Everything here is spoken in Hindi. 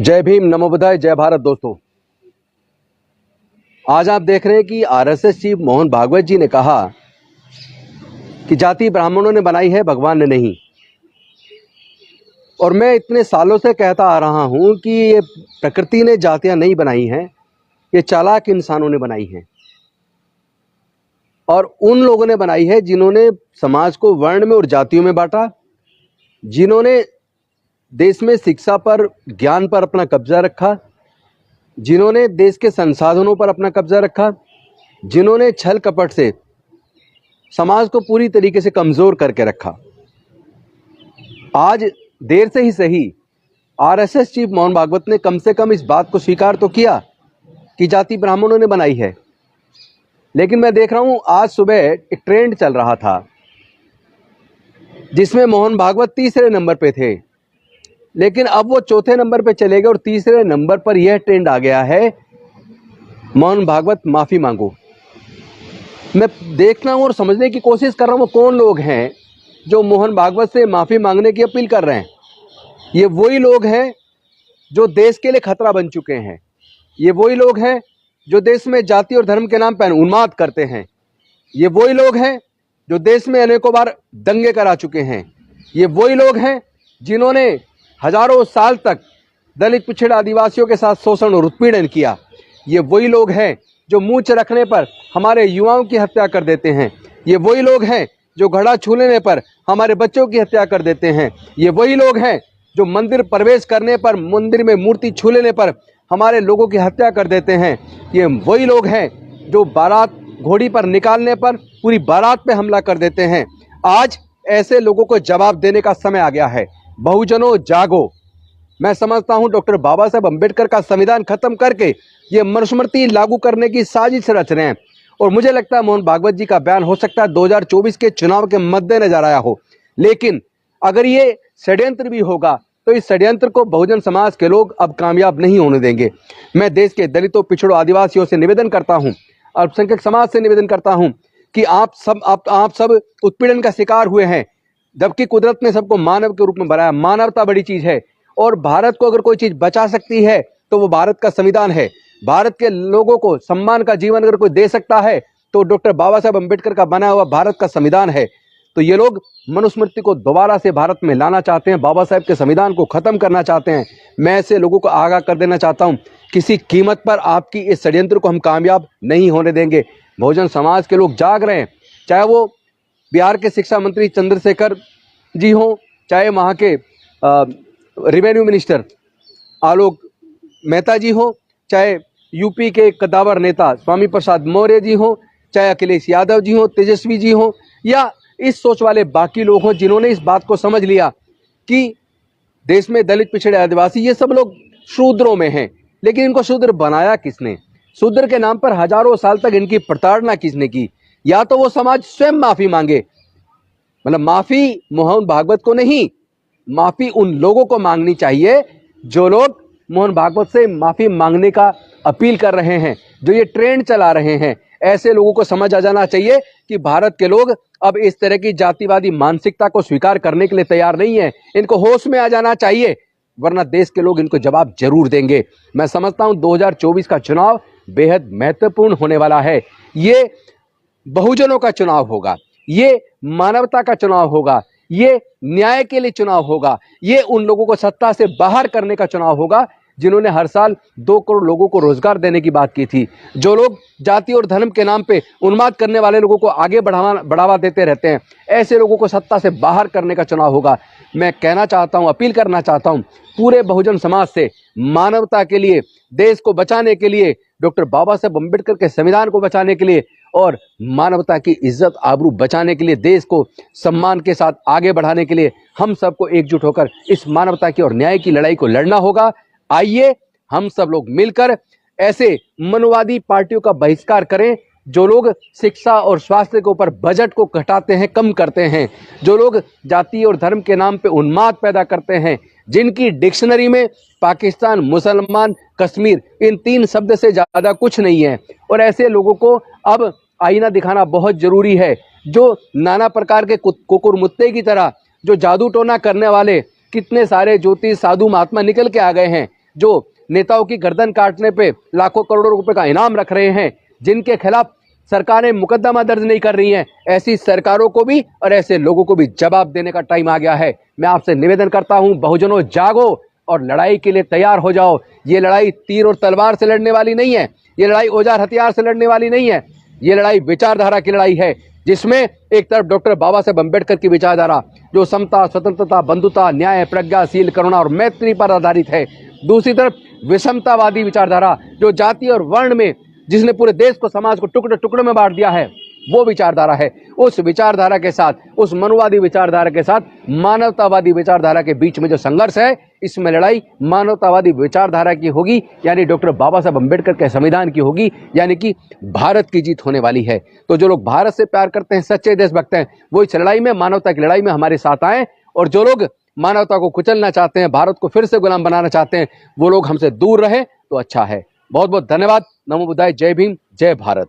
जय भीम, नमो बुद्धाय, जय भारत। दोस्तों, आज आप देख रहे हैं कि आरएसएस चीफ मोहन भागवत जी ने कहा कि जाति ब्राह्मणों ने बनाई है, भगवान ने नहीं। और मैं इतने सालों से कहता आ रहा हूं कि ये प्रकृति ने जातियां नहीं बनाई हैं, ये चालाक इंसानों ने बनाई हैं। और उन लोगों ने बनाई है जिन्होंने समाज को वर्ण में और जातियों में बांटा, जिन्होंने देश में शिक्षा पर, ज्ञान पर अपना कब्जा रखा, जिन्होंने देश के संसाधनों पर अपना कब्जा रखा, जिन्होंने छल कपट से समाज को पूरी तरीके से कमजोर करके रखा। आज देर से ही सही आरएसएस चीफ मोहन भागवत ने कम से कम इस बात को स्वीकार तो किया कि जाति ब्राह्मणों ने बनाई है। लेकिन मैं देख रहा हूं आज सुबह एक ट्रेंड चल रहा था जिसमें मोहन भागवत तीसरे नंबर पे थे, लेकिन अब वो चौथे नंबर पे चले गए और तीसरे नंबर पर यह ट्रेंड आ गया है, मोहन भागवत माफी मांगो। मैं देखना हूं और समझने की कोशिश कर रहा हूं वो कौन लोग हैं जो मोहन भागवत से माफी मांगने की अपील कर रहे हैं। ये वही लोग हैं जो देश के लिए खतरा बन चुके हैं। ये वही लोग हैं जो देश में जाति और धर्म के नाम पर उन्माद करते हैं। ये वही लोग हैं जो देश में अनेकों बार दंगे करा चुके हैं। ये वही लोग हैं जिन्होंने हजारों साल तक दलित, पिछड़े, आदिवासियों के साथ शोषण और उत्पीड़न किया। ये वही लोग हैं जो मूंछ रखने पर हमारे युवाओं की हत्या कर देते हैं। ये वही लोग हैं जो घड़ा छू लेने पर हमारे बच्चों की हत्या कर देते हैं। ये वही लोग हैं जो मंदिर प्रवेश करने पर, मंदिर में मूर्ति छू लेने पर हमारे लोगों की हत्या कर देते हैं। ये वही लोग हैं जो बारात घोड़ी पर निकालने पर पूरी बारात पे हमला कर देते हैं। आज ऐसे लोगों को जवाब देने का समय आ गया है। बहुजनों जागो। मैं समझता हूं डॉक्टर बाबा साहब अम्बेडकर का संविधान खत्म करके ये मनुस्मृति लागू करने की साजिश रच रहे हैं। और मुझे लगता है मोहन भागवत जी का बयान हो सकता है 2024 के चुनाव के मद्देनजर आया हो, लेकिन अगर ये षड्यंत्र भी होगा तो इस षड्यंत्र को बहुजन समाज के लोग अब कामयाब नहीं होने देंगे। मैं देश के दलितों, पिछड़ों, आदिवासियों से निवेदन करता हूं, अल्पसंख्यक समाज से निवेदन करता हूं कि आप सब उत्पीड़न का शिकार हुए हैं, जबकि कुदरत ने सबको मानव के रूप में बनाया। मानवता बड़ी चीज है और भारत को अगर कोई चीज बचा सकती है तो वो भारत का संविधान है। भारत के लोगों को सम्मान का जीवन अगर कोई दे सकता है तो डॉक्टर बाबा साहब अम्बेडकर का बनाया हुआ भारत का संविधान है। तो ये लोग मनुस्मृति को दोबारा से भारत में लाना चाहते हैं, बाबा साहब के संविधान को खत्म करना चाहते हैं। मैं ऐसे लोगों को आगाह कर देना चाहता हूं, किसी कीमत पर आपकी इस षड्यंत्र को हम कामयाब नहीं होने देंगे। बहुजन समाज के लोग जाग रहे हैं, चाहे वो बिहार के शिक्षा मंत्री चंद्रशेखर जी हों, चाहे वहाँ के रेवेन्यू मिनिस्टर आलोक मेहता जी हों, चाहे यूपी के कद्दावर नेता स्वामी प्रसाद मौर्य जी हों, चाहे अखिलेश यादव जी हों, तेजस्वी जी हों, या इस सोच वाले बाकी लोग हों जिन्होंने इस बात को समझ लिया कि देश में दलित, पिछड़े, आदिवासी ये सब लोग शूद्रों में हैं। लेकिन इनको शूद्र बनाया किसने? शूद्र के नाम पर हजारों साल तक इनकी प्रताड़ना किसने की? या तो वो समाज स्वयं माफी मांगे, मतलब माफी मोहन भागवत को नहीं, माफी उन लोगों को मांगनी चाहिए जो लोग मोहन भागवत से माफी मांगने का अपील कर रहे हैं, जो ये ट्रेंड चला रहे हैं। ऐसे लोगों को समझ आ जाना चाहिए कि भारत के लोग अब इस तरह की जातिवादी मानसिकता को स्वीकार करने के लिए तैयार नहीं है। इनको होश में आ जाना चाहिए, वरना देश के लोग इनको जवाब जरूर देंगे। मैं समझता हूं 2024 का चुनाव बेहद महत्वपूर्ण होने वाला है। ये बहुजनों का चुनाव होगा, ये मानवता का चुनाव होगा, ये न्याय के लिए चुनाव होगा, ये उन लोगों को सत्ता से बाहर करने का चुनाव होगा जिन्होंने हर साल 2 करोड़ लोगों को रोजगार देने की बात की थी। जो लोग जाति और धर्म के नाम पे उन्माद करने वाले लोगों को आगे बढ़ावा देते रहते हैं, ऐसे लोगों को सत्ता से बाहर करने का चुनाव होगा। मैं कहना चाहता हूं, अपील करना चाहता हूं पूरे बहुजन समाज से, मानवता के लिए, देश को बचाने के लिए, डॉक्टर बाबा साहब अम्बेडकर के संविधान को बचाने के लिए और मानवता की इज्जत आबरू बचाने के लिए, देश को सम्मान के साथ आगे बढ़ाने के लिए हम सबको एकजुट होकर इस मानवता की और न्याय की लड़ाई को लड़ना होगा। आइए हम सब लोग मिलकर ऐसे मनोवादी पार्टियों का बहिष्कार करें जो लोग शिक्षा और स्वास्थ्य के ऊपर बजट को घटाते हैं, कम करते हैं, जो लोग जाति और धर्म के नाम पे उन्माद पैदा करते हैं, जिनकी डिक्शनरी में पाकिस्तान, मुसलमान, कश्मीर इन 3 शब्द से ज्यादा कुछ नहीं है। और ऐसे लोगों को अब आईना दिखाना बहुत जरूरी है। जो नाना प्रकार के कुकुर मुत्ते की तरह जो जादू टोना करने वाले कितने सारे ज्योतिष, साधु, महात्मा निकल के आ गए हैं, जो नेताओं की गर्दन काटने पे लाखों करोड़ों रुपए का इनाम रख रहे हैं, जिनके खिलाफ सरकारें मुकदमा दर्ज नहीं कर रही हैं, ऐसी सरकारों को भी और ऐसे लोगों को भी जवाब देने का टाइम आ गया है। मैं आपसे निवेदन करता हूं, बहुजनों जागो और लड़ाई के लिए तैयार हो जाओ। ये लड़ाई तीर और तलवार से लड़ने वाली नहीं है, ये लड़ाई औजार हथियार से लड़ने वाली नहीं है, ये लड़ाई विचारधारा की लड़ाई है, जिसमें एक तरफ डॉक्टर बाबा साहेब अम्बेडकर की विचारधारा जो समता, स्वतंत्रता, बंधुता, न्याय, प्रज्ञाशील, करुणा और मैत्री पर आधारित है, दूसरी तरफ विषमतावादी विचारधारा जो जाति और वर्ण में, जिसने पूरे देश को, समाज को टुकड़े टुकड़े में बांट दिया है, वो विचारधारा है। उस विचारधारा के साथ, उस मनुवादी विचारधारा के साथ मानवतावादी विचारधारा के बीच में जो संघर्ष है, इसमें लड़ाई मानवतावादी विचारधारा की होगी, यानी डॉक्टर बाबा साहब अम्बेडकर के संविधान की होगी, यानी कि भारत की जीत होने वाली है। तो जो लोग भारत से प्यार करते हैं, सच्चे देशभक्त हैं, वो इस लड़ाई में, मानवता की लड़ाई में हमारे साथ आए, और जो लोग मानवता को कुचलना चाहते हैं, भारत को फिर से गुलाम बनाना चाहते हैं, वो लोग हमसे दूर रहे तो अच्छा है। बहुत बहुत धन्यवाद। नमो बुद्धाय। जय भीम, जय भारत।